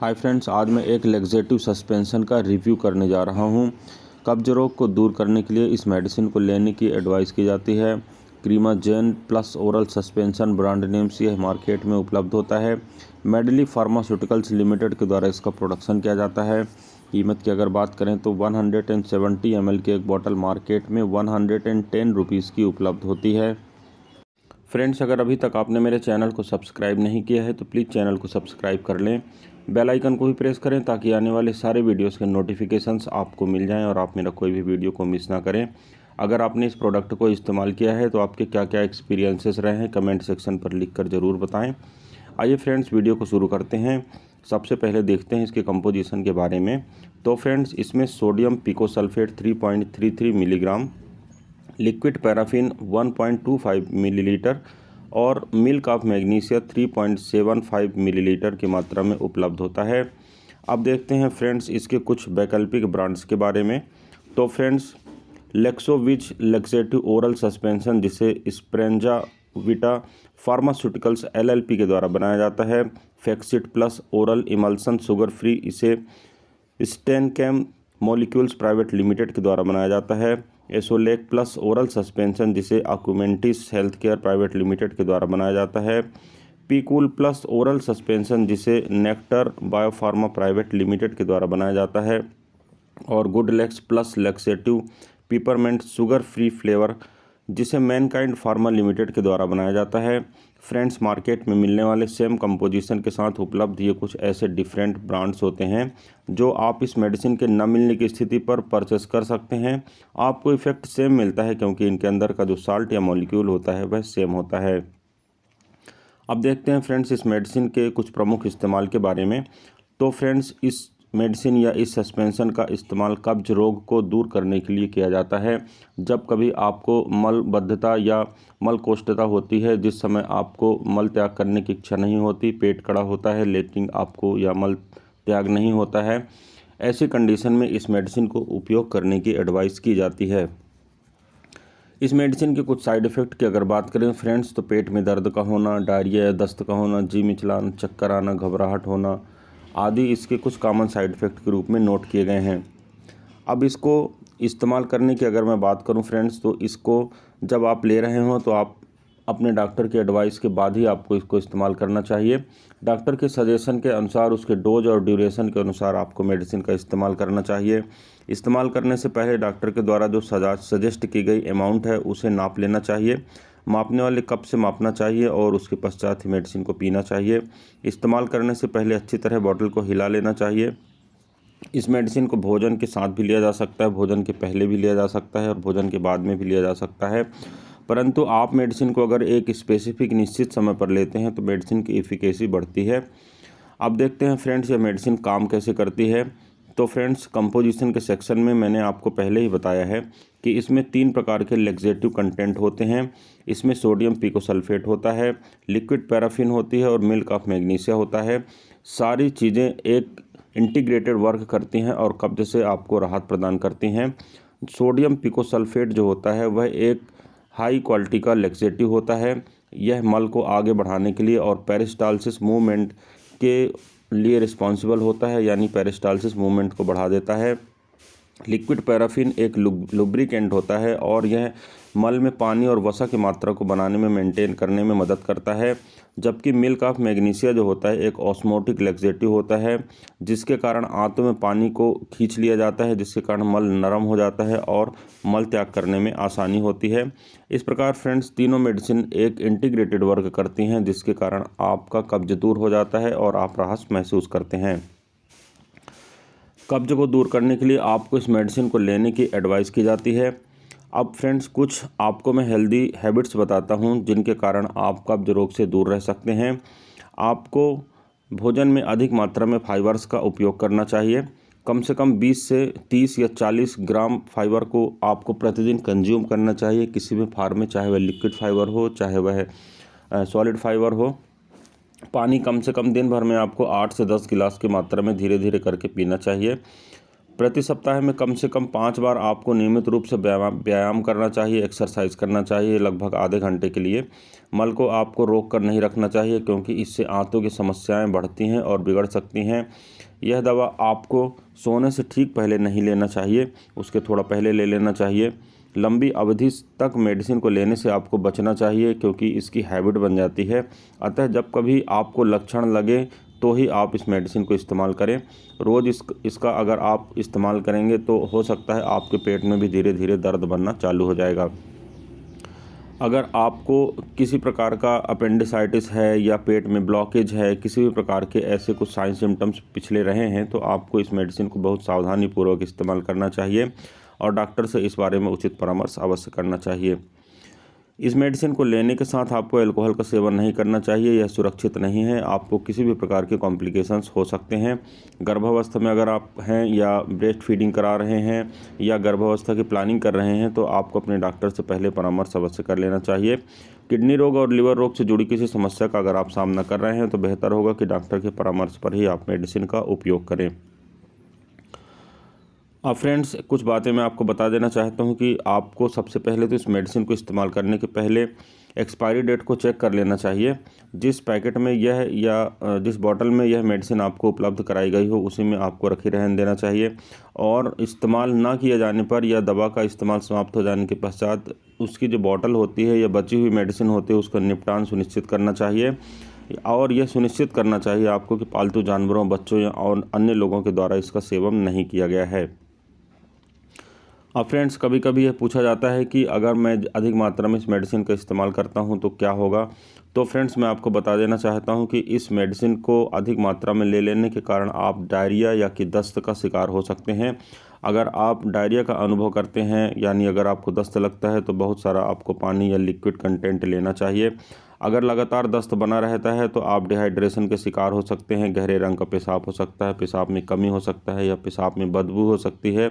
Hi friends, आज मैं एक लैक्सेटिव सस्पेंशन का रिव्यू करने जा रहा हूँ। कब्ज रोग को दूर करने के लिए इस मेडिसिन को लेने की एडवाइस की जाती है। क्रीमाजेन plus oral suspension brand name से यह मार्केट में उपलब्ध होता है। मेडली फार्मास्यूटिकल्स लिमिटेड के द्वारा इसका प्रोडक्शन किया जाता है। कीमत की अगर बात करें तो 170 ml की एक बोतल मार्केट में 110 रुपीज़ की उपलब्ध होती है। फ्रेंड्स, अगर अभी तक आपने मेरे चैनल को सब्सक्राइब नहीं किया है तो प्लीज़ चैनल को सब्सक्राइब कर लें। बेल आइकन को भी प्रेस करें ताकि आने वाले सारे वीडियोस के नोटिफिकेशंस आपको मिल जाएं और आप मेरा कोई भी वीडियो को मिस ना करें। अगर आपने इस प्रोडक्ट को इस्तेमाल किया है तो आपके क्या क्या एक्सपीरियंसेस रहे हैं कमेंट सेक्शन पर लिखकर ज़रूर बताएँ। आइए फ्रेंड्स, वीडियो को शुरू करते हैं। सबसे पहले देखते हैं इसके कंपोजिशन के बारे में। तो फ्रेंड्स, इसमें sodium picosulphate 3.33 milligram, liquid paraffin 1.25 millilitre और मिल्क ऑफ मैग्नीशिया 3.75 मिलीलीटर की मात्रा में उपलब्ध होता है। अब देखते हैं फ्रेंड्स इसके कुछ वैकल्पिक ब्रांड्स के बारे में। तो फ्रेंड्स, लेक्सोविच लैक्सेटिव ओरल सस्पेंशन, जिसे स्प्रेंजा विटा फार्मास्यूटिकल्स LLP के द्वारा बनाया जाता है। फैक्सिट plus oral emulsion sugar free, इसे स्टेनकैम मॉलिक्यूल्स प्राइवेट लिमिटेड के द्वारा बनाया जाता है। एसोलेक प्लस ओरल सस्पेंशन, जिसे Acumentis health care private limited के द्वारा बनाया जाता है। पीकूल प्लस ओरल सस्पेंशन, जिसे नेक्टर बायोफार्मा प्राइवेट लिमिटेड के द्वारा बनाया जाता है। और Goodlax plus laxative peppermint sugar free flavour, जिसे मैनकाइंड फार्मा लिमिटेड के द्वारा बनाया जाता है। फ्रेंड्स, मार्केट में मिलने वाले सेम कंपोजिशन के साथ उपलब्ध ये कुछ ऐसे डिफरेंट ब्रांड्स होते हैं जो आप इस मेडिसिन के न मिलने की स्थिति पर परचेस कर सकते हैं। आपको इफेक्ट सेम मिलता है क्योंकि इनके अंदर का जो साल्ट या मॉलिक्यूल होता है वह सेम होता है। अब देखते हैं फ्रेंड्स इस मेडिसिन के कुछ प्रमुख इस्तेमाल के बारे में। तो फ्रेंड्स, इस मेडिसिन या इस सस्पेंशन का इस्तेमाल कब्ज रोग को दूर करने के लिए किया जाता है। जब कभी आपको मलबद्धता या मलकोष्ठता होती है, जिस समय आपको मल त्याग करने की इच्छा नहीं होती, पेट कड़ा होता है लेकिन आपको या मल त्याग नहीं होता है, ऐसी कंडीशन में इस मेडिसिन को उपयोग करने की एडवाइस की जाती है। इस मेडिसिन के कुछ साइड इफ़ेक्ट की अगर बात करें फ्रेंड्स, तो पेट में दर्द का होना, डायरिया या दस्त का होना, जी मिचलान, चक्कर आना, घबराहट होना आदि इसके कुछ कॉमन साइड इफ़ेक्ट के रूप में नोट किए गए हैं। अब इसको इस्तेमाल करने की अगर मैं बात करूं फ्रेंड्स, तो इसको जब आप ले रहे हो तो आप अपने डॉक्टर की एडवाइस के बाद ही आपको इसको इस्तेमाल करना चाहिए। डॉक्टर के सजेशन के अनुसार, उसके डोज और ड्यूरेशन के अनुसार आपको मेडिसिन का इस्तेमाल करना चाहिए। इस्तेमाल करने से पहले डॉक्टर के द्वारा जो सजेस्ट की गई अमाउंट है उसे नाप लेना चाहिए। मापने वाले कप से मापना चाहिए और उसके पश्चात ही मेडिसिन को पीना चाहिए। इस्तेमाल करने से पहले अच्छी तरह बॉटल को हिला लेना चाहिए। इस मेडिसिन को भोजन के साथ भी लिया जा सकता है, भोजन के पहले भी लिया जा सकता है और भोजन के बाद में भी लिया जा सकता है। परंतु आप मेडिसिन को अगर एक स्पेसिफिक निश्चित समय पर लेते हैं तो मेडिसिन की एफिकेसी बढ़ती है। अब देखते हैं फ्रेंड्स यह मेडिसिन काम कैसे करती है। तो फ्रेंड्स, कंपोजिशन के सेक्शन में मैंने आपको पहले ही बताया है कि इसमें 3 प्रकार के लैक्सेटिव कंटेंट होते हैं। इसमें सोडियम पिकोसल्फेट होता है, लिक्विड पैराफिन होती है और मिल्क ऑफ मैग्नीशिया होता है। सारी चीज़ें एक इंटीग्रेटेड वर्क करती हैं और कब्ज से आपको राहत प्रदान करती हैं। सोडियम पिकोसल्फेट जो होता है वह एक हाई क्वालिटी का लैक्सेटिव होता है। यह मल को आगे बढ़ाने के लिए और पेरिस्टालसिस मूवमेंट के लिए रिस्पॉन्सिबल होता है, यानी पेरिस्टालसिस मूवमेंट को बढ़ा देता है। लिक्विड पैराफिन एक लुब्रिकेंट होता है और यह मल में पानी और वसा की मात्रा को बनाने में मेंटेन करने में मदद करता है। जबकि मिल्क ऑफ मैग्नीशिया जो होता है एक ऑस्मोटिक लैक्सेटिव होता है, जिसके कारण आंतों में पानी को खींच लिया जाता है, जिसके कारण मल नरम हो जाता है और मल त्याग करने में आसानी होती है। इस प्रकार फ्रेंड्स, तीनों मेडिसिन एक इंटीग्रेटेड वर्क करती हैं, जिसके कारण आपका कब्ज दूर हो जाता है और आप राहत महसूस करते हैं। कब्ज को दूर करने के लिए आपको इस मेडिसिन को लेने की एडवाइस की जाती है। अब फ्रेंड्स, कुछ आपको मैं हेल्दी हैबिट्स बताता हूं जिनके कारण आप कब्ज रोग से दूर रह सकते हैं। आपको भोजन में अधिक मात्रा में फाइबर्स का उपयोग करना चाहिए। कम से कम 20 से 30 या 40 ग्राम फाइबर को आपको प्रतिदिन कंज्यूम करना चाहिए किसी भी फॉर्म में, चाहे वह लिक्विड फाइबर हो चाहे वह सॉलिड फाइबर हो। पानी कम से कम दिन भर में आपको 8 से 10 गिलास की मात्रा में धीरे धीरे करके पीना चाहिए। प्रति सप्ताह में कम से कम 5 बार आपको नियमित रूप से व्यायाम करना चाहिए, एक्सरसाइज करना चाहिए लगभग आधे घंटे के लिए। मल को आपको रोक कर नहीं रखना चाहिए क्योंकि इससे आंतों की समस्याएं बढ़ती हैं और बिगड़ सकती हैं। यह दवा आपको सोने से ठीक पहले नहीं लेना चाहिए, उसके थोड़ा पहले ले लेना चाहिए। लंबी अवधि तक मेडिसिन को लेने से आपको बचना चाहिए क्योंकि इसकी हैबिट बन जाती है। अतः जब कभी आपको लक्षण लगे तो ही आप इस मेडिसिन को इस्तेमाल करें। रोज़ इसका अगर आप इस्तेमाल करेंगे तो हो सकता है आपके पेट में भी धीरे धीरे दर्द बनना चालू हो जाएगा। अगर आपको किसी प्रकार का अपेंडिसाइटिस है या पेट में ब्लॉकेज है, किसी भी प्रकार के ऐसे कुछ साइन सिम्टम्स पिछले रहे हैं तो आपको इस मेडिसिन को बहुत सावधानीपूर्वक इस्तेमाल करना चाहिए और डॉक्टर से इस बारे में उचित परामर्श अवश्य करना चाहिए। इस मेडिसिन को लेने के साथ आपको अल्कोहल का सेवन नहीं करना चाहिए, यह सुरक्षित नहीं है। आपको किसी भी प्रकार के कॉम्प्लिकेशंस हो सकते हैं। गर्भावस्था में अगर आप हैं या ब्रेस्ट फीडिंग करा रहे हैं या गर्भावस्था की प्लानिंग कर रहे हैं तो आपको अपने डॉक्टर से पहले परामर्श अवश्य कर लेना चाहिए। किडनी रोग और लिवर रोग से जुड़ी किसी समस्या का अगर आप सामना कर रहे हैं तो बेहतर होगा कि डॉक्टर के परामर्श पर ही आप मेडिसिन का उपयोग करें। अब फ्रेंड्स, कुछ बातें मैं आपको बता देना चाहता हूं कि आपको सबसे पहले तो इस मेडिसिन को इस्तेमाल करने के पहले एक्सपायरी डेट को चेक कर लेना चाहिए। जिस पैकेट में यह या जिस बॉटल में यह मेडिसिन आपको उपलब्ध कराई गई हो उसी में आपको रखे रहने देना चाहिए और इस्तेमाल ना किया जाने पर या दवा का इस्तेमाल समाप्त हो जाने के पश्चात उसकी जो बॉटल होती है या बची हुई मेडिसिन होती है उसका निपटान सुनिश्चित करना चाहिए और यह सुनिश्चित करना चाहिए आपको कि पालतू जानवरों, बच्चों या और अन्य लोगों के द्वारा इसका सेवन नहीं किया गया है। अब फ्रेंड्स, कभी कभी यह पूछा जाता है कि अगर मैं अधिक मात्रा में इस मेडिसिन का इस्तेमाल करता हूं तो क्या होगा। तो फ्रेंड्स, मैं आपको बता देना चाहता हूं कि इस मेडिसिन को अधिक मात्रा में ले लेने के कारण आप डायरिया या कि दस्त का शिकार हो सकते हैं। अगर आप डायरिया का अनुभव करते हैं यानी अगर आपको दस्त लगता है तो बहुत सारा आपको पानी या लिक्विड कंटेंट लेना चाहिए। अगर लगातार दस्त बना रहता है तो आप डिहाइड्रेशन के शिकार हो सकते हैं। गहरे रंग का पेशाब हो सकता है, पेशाब में कमी हो सकता है या पेशाब में बदबू हो सकती है।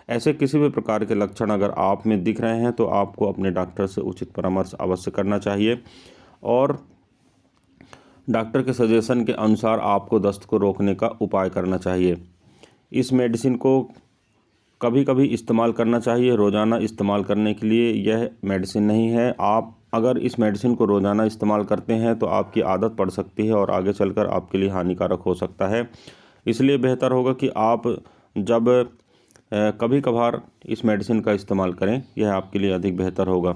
ऐसे किसी भी प्रकार के लक्षण अगर आप में दिख रहे हैं तो आपको अपने डॉक्टर से उचित परामर्श अवश्य करना चाहिए और डॉक्टर के सजेशन के अनुसार आपको दस्त को रोकने का उपाय करना चाहिए। इस मेडिसिन को कभी कभी इस्तेमाल करना चाहिए, रोज़ाना इस्तेमाल करने के लिए यह मेडिसिन नहीं है। आप अगर इस मेडिसिन को रोज़ाना इस्तेमाल करते हैं तो आपकी आदत पड़ सकती है और आगे चलकर आपके लिए हानिकारक हो सकता है। इसलिए बेहतर होगा कि आप जब कभी कभार इस मेडिसिन का इस्तेमाल करें, यह आपके लिए अधिक बेहतर होगा।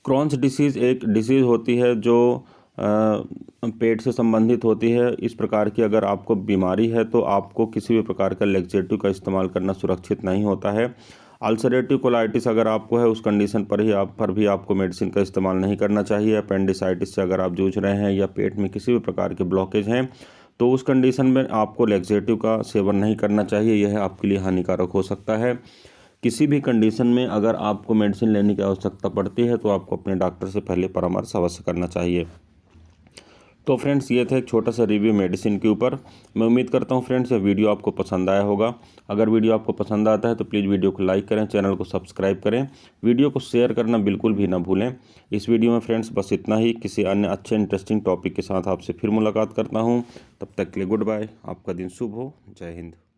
क्रॉन्स डिसीज़ एक डिसीज़ होती है जो पेट से संबंधित होती है। इस प्रकार की अगर आपको बीमारी है तो आपको किसी भी प्रकार का लैक्सेटिव का इस्तेमाल करना सुरक्षित नहीं होता है। अल्सरेटिव कोलाइटिस अगर आपको है उस कंडीशन पर भी आपको मेडिसिन का इस्तेमाल नहीं करना चाहिए। अपेंडिसाइटिस से अगर आप जूझ रहे हैं या पेट में किसी भी प्रकार के ब्लॉकेज हैं तो उस कंडीशन में आपको लैक्सेटिव का सेवन नहीं करना चाहिए, यह आपके लिए हानिकारक हो सकता है। किसी भी कंडीशन में अगर आपको मेडिसिन लेने की आवश्यकता पड़ती है तो आपको अपने डॉक्टर से पहले परामर्श अवश्य करना चाहिए। तो फ्रेंड्स, ये था एक छोटा सा रिव्यू मेडिसिन के ऊपर। मैं उम्मीद करता हूँ फ्रेंड्स यह वीडियो आपको पसंद आया होगा। अगर वीडियो आपको पसंद आता है तो प्लीज़ वीडियो को लाइक करें, चैनल को सब्सक्राइब करें, वीडियो को शेयर करना बिल्कुल भी ना भूलें। इस वीडियो में फ्रेंड्स बस इतना ही। किसी अन्य अच्छे इंटरेस्टिंग टॉपिक के साथ आपसे फिर मुलाकात करता हूँ। तब तक के लिए गुड बाय। आपका दिन शुभ हो। जय हिंद।